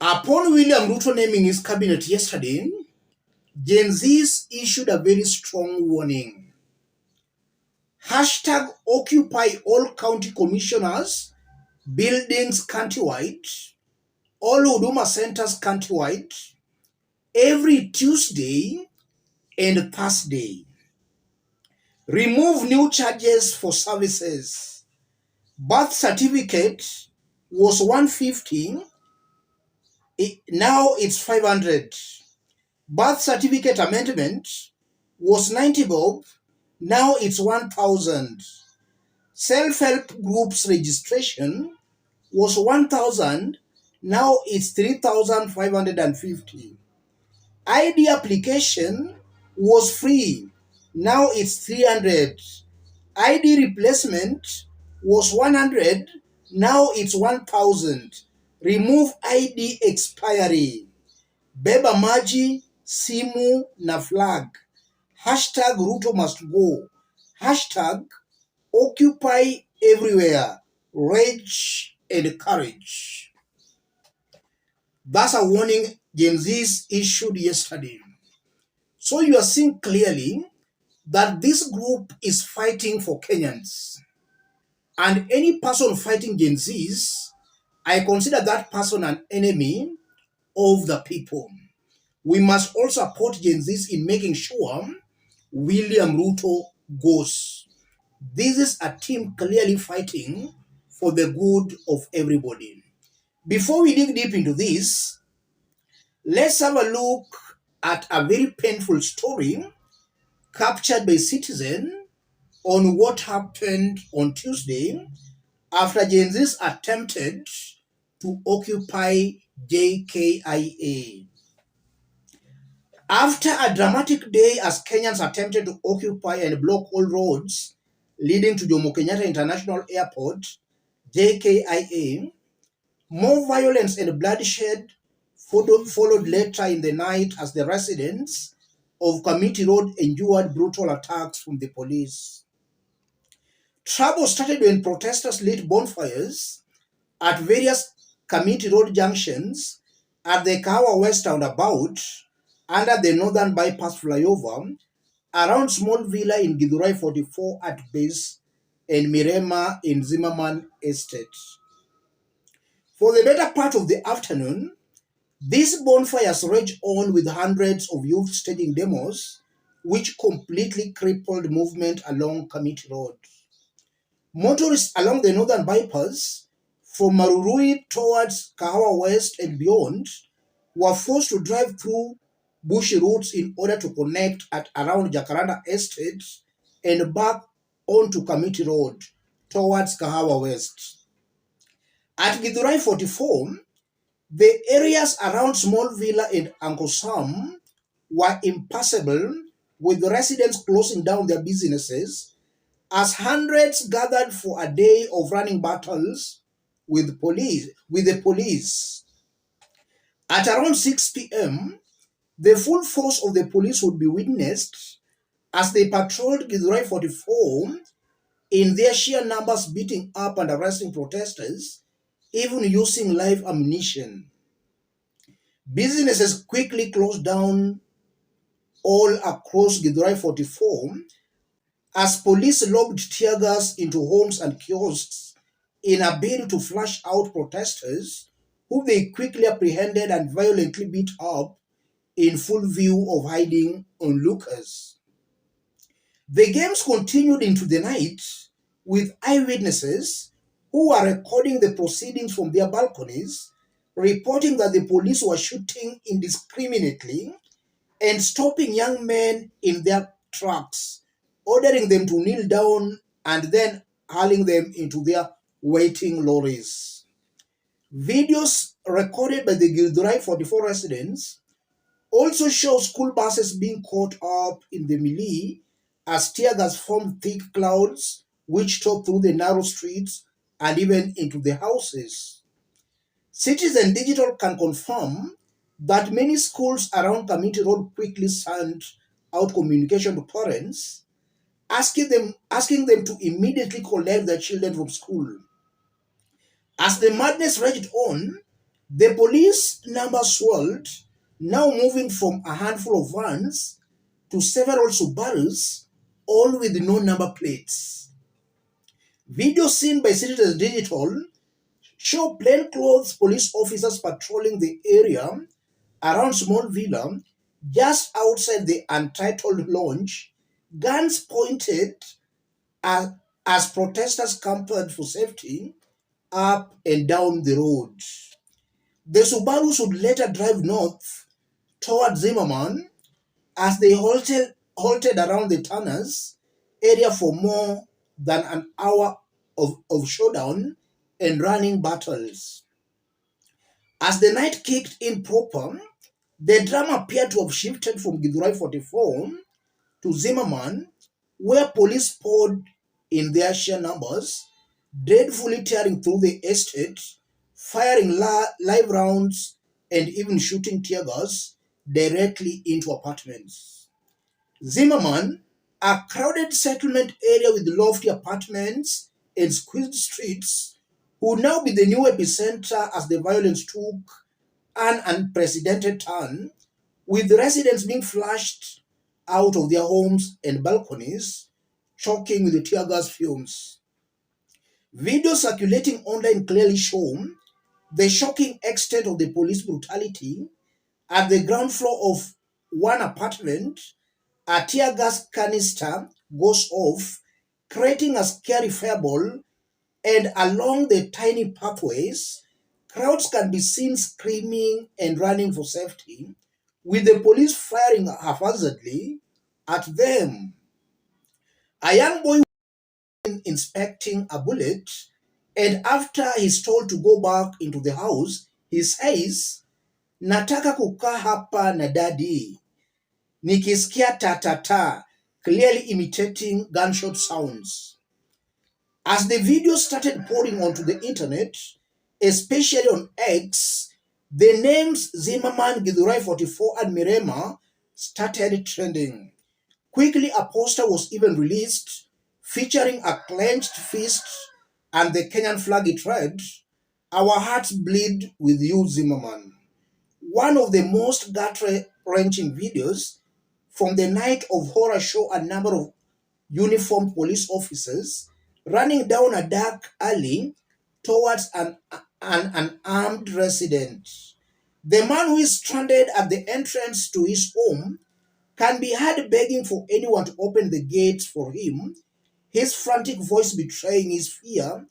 Upon William Ruto naming his cabinet yesterday, Gen Zs issued a very strong warning. Hashtag occupy all county commissioners, buildings countrywide, all Huduma centers countrywide, every Tuesday and Thursday. Remove new charges for services. Birth certificate was 150, now it's 500. Birth certificate amendment was 90 bob, now it's 1,000. Self-help groups registration was 1,000, now it's 3,550. ID application was free, now it's 300. ID replacement was 100, now it's 1,000. Remove ID expiry. Beba maji, simu na flag. Hashtag Ruto must go. Hashtag occupy everywhere. Rage and courage. That's a warning Gen Zs issued yesterday. So you are seeing clearly that this group is fighting for Kenyans. And any person fighting Gen Zs, I consider that person an enemy of the people. We must also support Gen Zs in making sure William Ruto goes. This is a team clearly fighting for the good of everybody. Before we dig deep into this, let's have a look at a very painful story captured by Citizen on what happened on Tuesday after Gen Zs attempted to occupy JKIA. After a dramatic day as Kenyans attempted to occupy and block all roads leading to Jomo Kenyatta International Airport, JKIA, more violence and bloodshed followed later in the night as the residents of Kamiti Road endured brutal attacks from the police. Trouble started when protesters lit bonfires at various Kamiti Road junctions at the Kahawa West roundabout, under the Northern Bypass flyover, around Small Villa in Githurai 44 at base, and MIREMA in Zimmerman estate. For the better part of the afternoon, these bonfires raged on with hundreds of youth staging demos, which completely crippled movement along Kamiti Road. Motorists along the Northern Bypass, from Marurui towards Kahawa West and beyond, were forced to drive through bushy routes in order to connect at around Jacaranda Estate and back onto Kamiti Road towards Kahawa West. At Githurai 44, the areas around Small Villa and Uncle Sam were impassable, with residents closing down their businesses as hundreds gathered for a day of running battles with the police. At around 6 p.m., the full force of the police would be witnessed as they patrolled Githurai 44 in their sheer numbers, beating up and arresting protesters, even using live ammunition. Businesses quickly closed down all across Githurai 44 as police lobbed tear gas into homes and kiosks in a bid to flush out protesters, who they quickly apprehended and violently beat up in full view of hiding onlookers. The games continued into the night, with eyewitnesses who were recording the proceedings from their balconies, reporting that the police were shooting indiscriminately and stopping young men in their tracks, ordering them to kneel down and then hurling them into their waiting lorries. Videos recorded by the Githurai 44 residents also show school buses being caught up in the melee as tear gas formed thick clouds which tore through the narrow streets and even into the houses. Citizen Digital can confirm that many schools around Kamiti Road quickly sent out communication to parents, asking them to immediately collect their children from school. As the madness raged on, The police numbers swelled, now moving from a handful of vans to several Subarus, all with no number plates. Videos seen by Citizens Digital show plainclothes police officers patrolling the area around Small Villa, just outside the Untitled Lounge, guns pointed as, as protesters camped for safety up and down the road. The Subarus would later drive north toward Zimmerman as they halted around the Tanners area for more than an hour of showdown and running battles. As the night kicked in proper, the drama appeared to have shifted from Githurai 44 to Zimmerman, where police poured in their sheer numbers, dreadfully tearing through the estate, firing live rounds, and even shooting tear gas directly into apartments. Zimmerman, a crowded settlement area with lofty apartments and squeezed streets, would now be the new epicenter as the violence took an unprecedented turn, with residents being flushed out of their homes and balconies, choking with the tear gas fumes. Videos circulating online clearly show the shocking extent of the police brutality. At the ground floor of one apartment, a tear gas canister goes off, creating a scary fireball, and along the tiny pathways, crowds can be seen screaming and running for safety, with the police firing haphazardly at them. A young boy inspecting a bullet, and after he's told to go back into the house, he says, nataka kukaa hapa na dadi, nikisikia ta, clearly imitating gunshot sounds. As the videos started pouring onto the internet, especially on X, the names Zimmerman, Githurai 44, and MIREMA started trending. Quickly, a poster was even released featuring a clenched fist and the Kenyan flag. It read, "Our hearts bleed with you, Zimmerman." One of the most gut-wrenching videos from the night of horror show a number of uniformed police officers running down a dark alley towards an unarmed resident. The man who is stranded at the entrance to his home can be heard begging for anyone to open the gates for him, his frantic voice betraying his fear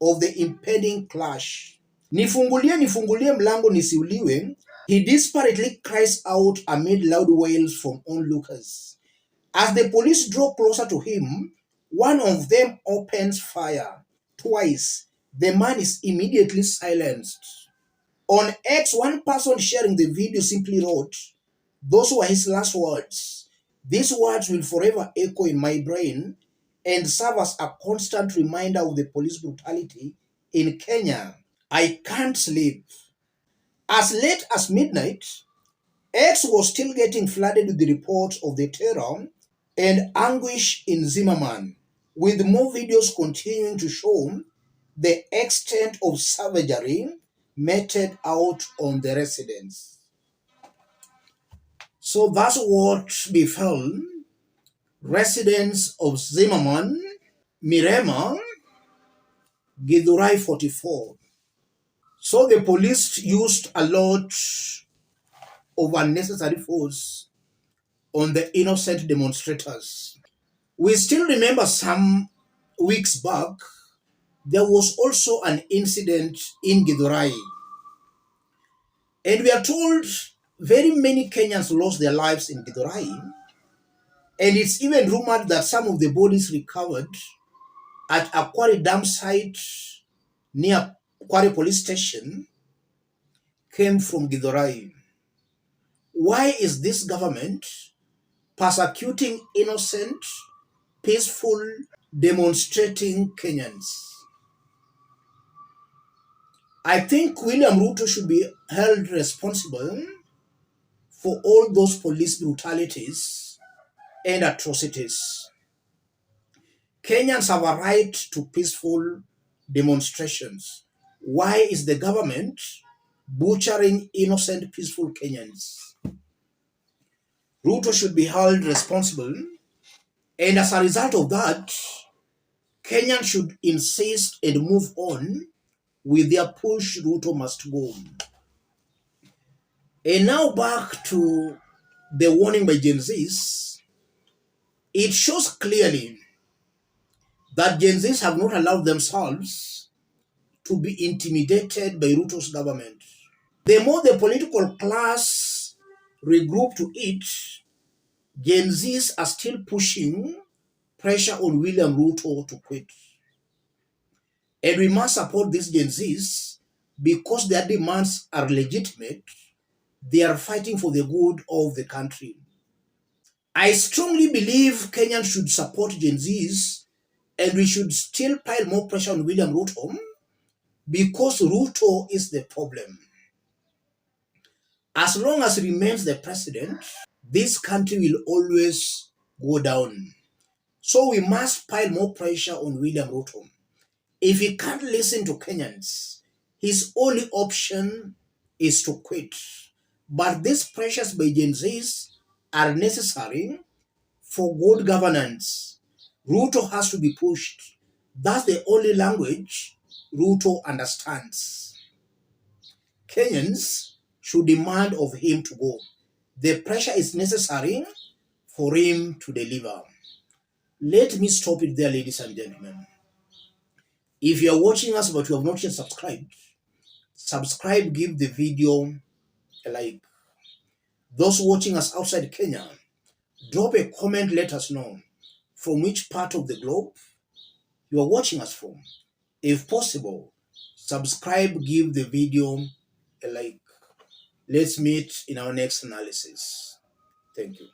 of the impending clash. Nifungulie, nifungulie mlango nisiuliwe, he desperately cries out amid loud wails from onlookers. As the police draw closer to him, one of them opens fire. Twice, the man is immediately silenced. On X, one person sharing the video simply wrote, "Those were his last words. These words will forever echo in my brain and serve as a constant reminder of the police brutality in Kenya. I can't sleep." As late as midnight, X was still getting flooded with the reports of the terror and anguish in Zimmerman, with more videos continuing to show the extent of savagery meted out on the residents. So that's what befell residents of Zimmerman, MIREMA, Githurai 44. So the police used a lot of unnecessary force on the innocent demonstrators. We still remember some weeks back, there was also an incident in Githurai. And we are told very many Kenyans lost their lives in Githurai. And it's even rumored that some of the bodies recovered at a quarry dump site near Quarry Police Station came from Githurai. Why is this government persecuting innocent, peaceful, demonstrating Kenyans? I think William Ruto should be held responsible for all those police brutalities and atrocities. Kenyans have a right to peaceful demonstrations. Why is the government butchering innocent, peaceful Kenyans. Ruto should be held responsible, and as a result of that, Kenyans should insist and move on with their push. Ruto must go. And now back to the warning by Gen Zs. It shows clearly that Gen Zs have not allowed themselves to be intimidated by Ruto's government. The more the political class regroup to it, Gen Zs are still pushing pressure on William Ruto to quit. And we must support these Gen Zs because their demands are legitimate. They are fighting for the good of the country. I strongly believe Kenyans should support Gen Zs, and we should still pile more pressure on William Ruto because Ruto is the problem. As long as he remains the president, this country will always go down. So we must pile more pressure on William Ruto. If he can't listen to Kenyans, his only option is to quit. But these pressures by Gen Zs are necessary for good governance. Ruto has to be pushed. That's the only language Ruto understands. Kenyans should demand of him to go. The pressure is necessary for him to deliver. Let me stop it there, ladies and gentlemen. If you are watching us but you have not yet subscribed, subscribe, give the video a like. Those watching us outside Kenya, drop a comment, let us know from which part of the globe you are watching us from. If possible, subscribe, give the video a like. Let's meet in our next analysis. Thank you.